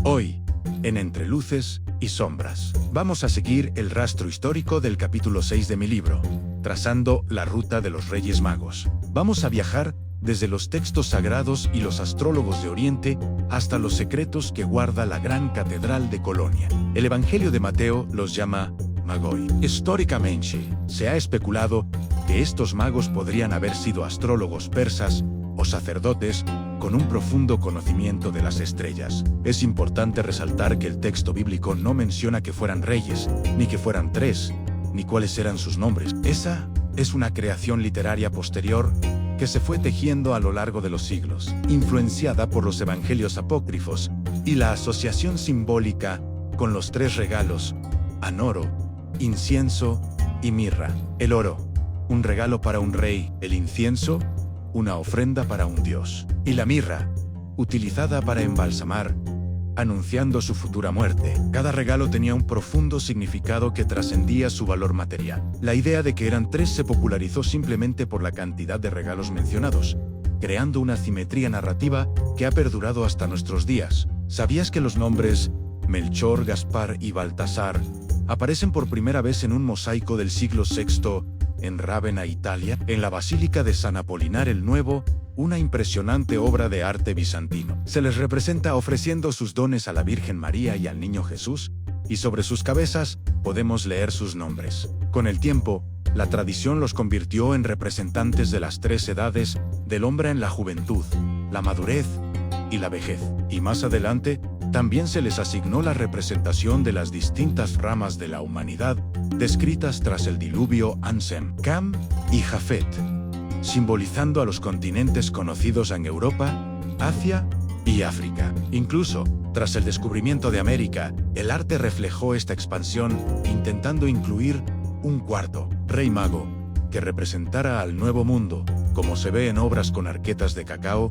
Hoy, en Entre Luces y Sombras, vamos a seguir el rastro histórico del capítulo 6 de mi libro, trazando la ruta de los Reyes Magos. Vamos a viajar desde los textos sagrados y los astrólogos de Oriente hasta los secretos que guarda la gran catedral de Colonia. El Evangelio de Mateo los llama Magoi. Históricamente, se ha especulado que estos magos podrían haber sido astrólogos persas o sacerdotes con un profundo conocimiento de las estrellas. Es importante resaltar que el texto bíblico no menciona que fueran reyes, ni que fueran tres, ni cuáles eran sus nombres. Esa es una creación literaria posterior que se fue tejiendo a lo largo de los siglos, influenciada por los evangelios apócrifos y la asociación simbólica con los tres regalos: anoro, incienso y mirra. El oro, un regalo para un rey; el incienso, una ofrenda para un dios; y la mirra, utilizada para embalsamar, anunciando su futura muerte. Cada regalo tenía un profundo significado que trascendía su valor material. La idea de que eran tres se popularizó simplemente por la cantidad de regalos mencionados, creando una simetría narrativa que ha perdurado hasta nuestros días. ¿Sabías que los nombres Melchor, Gaspar y Baltasar aparecen por primera vez en un mosaico del siglo VI en Rávena, Italia? En la Basílica de San Apolinar el Nuevo, una impresionante obra de arte bizantino, se les representa ofreciendo sus dones a la Virgen María y al Niño Jesús, y sobre sus cabezas podemos leer sus nombres. Con el tiempo, la tradición los convirtió en representantes de las tres edades del hombre en la juventud, la madurez y la vejez. Y más adelante, también se les asignó la representación de las distintas ramas de la humanidad, descritas tras el diluvio Ansem, Cam y Jafet, simbolizando a los continentes conocidos en Europa, Asia y África. Incluso, tras el descubrimiento de América, el arte reflejó esta expansión, intentando incluir un cuarto rey mago que representara al Nuevo Mundo, como se ve en obras con arquetas de cacao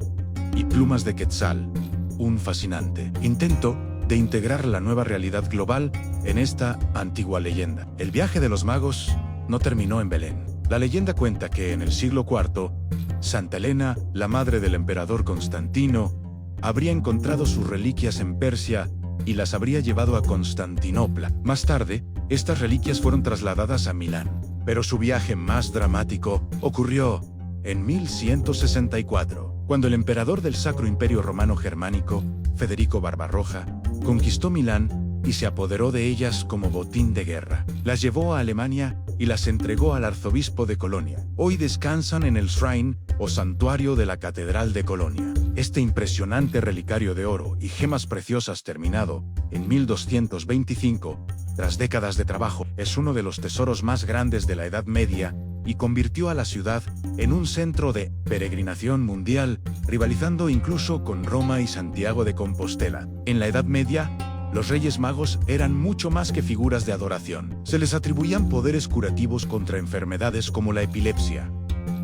y plumas de quetzal. Un fascinante intento de integrar la nueva realidad global en esta antigua leyenda. El viaje de los magos no terminó en Belén. La leyenda cuenta que en el siglo IV, Santa Elena, la madre del emperador Constantino, habría encontrado sus reliquias en Persia y las habría llevado a Constantinopla. Más tarde, estas reliquias fueron trasladadas a Milán. Pero su viaje más dramático ocurrió en 1164, cuando el emperador del Sacro Imperio Romano Germánico, Federico Barbarroja, conquistó Milán y se apoderó de ellas como botín de guerra. Las llevó a Alemania y las entregó al arzobispo de Colonia. Hoy descansan en el Shrine o santuario de la Catedral de Colonia. Este impresionante relicario de oro y gemas preciosas, terminado en 1225, tras décadas de trabajo, es uno de los tesoros más grandes de la Edad Media y convirtió a la ciudad en un centro de peregrinación mundial, rivalizando incluso con Roma y Santiago de Compostela. En la Edad Media, los Reyes Magos eran mucho más que figuras de adoración. Se les atribuían poderes curativos contra enfermedades como la epilepsia,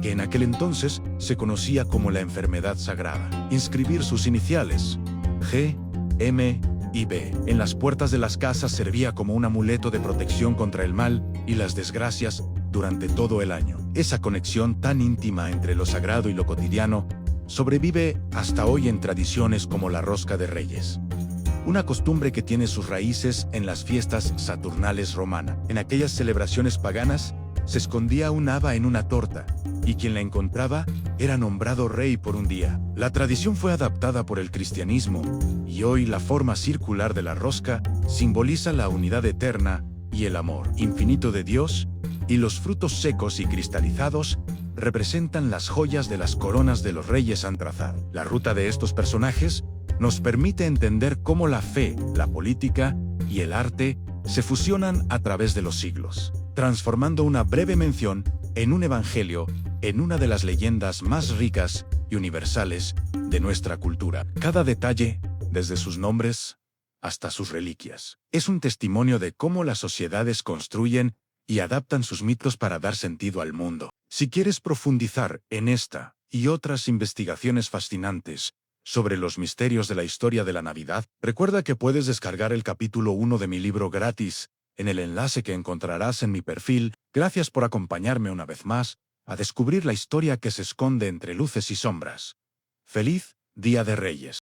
que en aquel entonces se conocía como la enfermedad sagrada. Inscribir sus iniciales, G, M y B, en las puertas de las casas servía como un amuleto de protección contra el mal y las desgracias durante todo el año. Esa conexión tan íntima entre lo sagrado y lo cotidiano sobrevive hasta hoy en tradiciones como la Rosca de Reyes, una costumbre que tiene sus raíces en las fiestas saturnales romanas. En aquellas celebraciones paganas, se escondía un haba en una torta, y quien la encontraba era nombrado rey por un día. La tradición fue adaptada por el cristianismo, y hoy la forma circular de la rosca simboliza la unidad eterna y el amor infinito de Dios, y los frutos secos y cristalizados representan las joyas de las coronas de los reyes han trazado. La ruta de estos personajes nos permite entender cómo la fe, la política y el arte se fusionan a través de los siglos, transformando una breve mención en un evangelio en una de las leyendas más ricas y universales de nuestra cultura. Cada detalle, desde sus nombres hasta sus reliquias, es un testimonio de cómo las sociedades construyen y adaptan sus mitos para dar sentido al mundo. Si quieres profundizar en esta y otras investigaciones fascinantes sobre los misterios de la historia de la Navidad, recuerda que puedes descargar el capítulo 1 de mi libro gratis en el enlace que encontrarás en mi perfil. Gracias por acompañarme una vez más a descubrir la historia que se esconde entre luces y sombras. ¡Feliz Día de Reyes!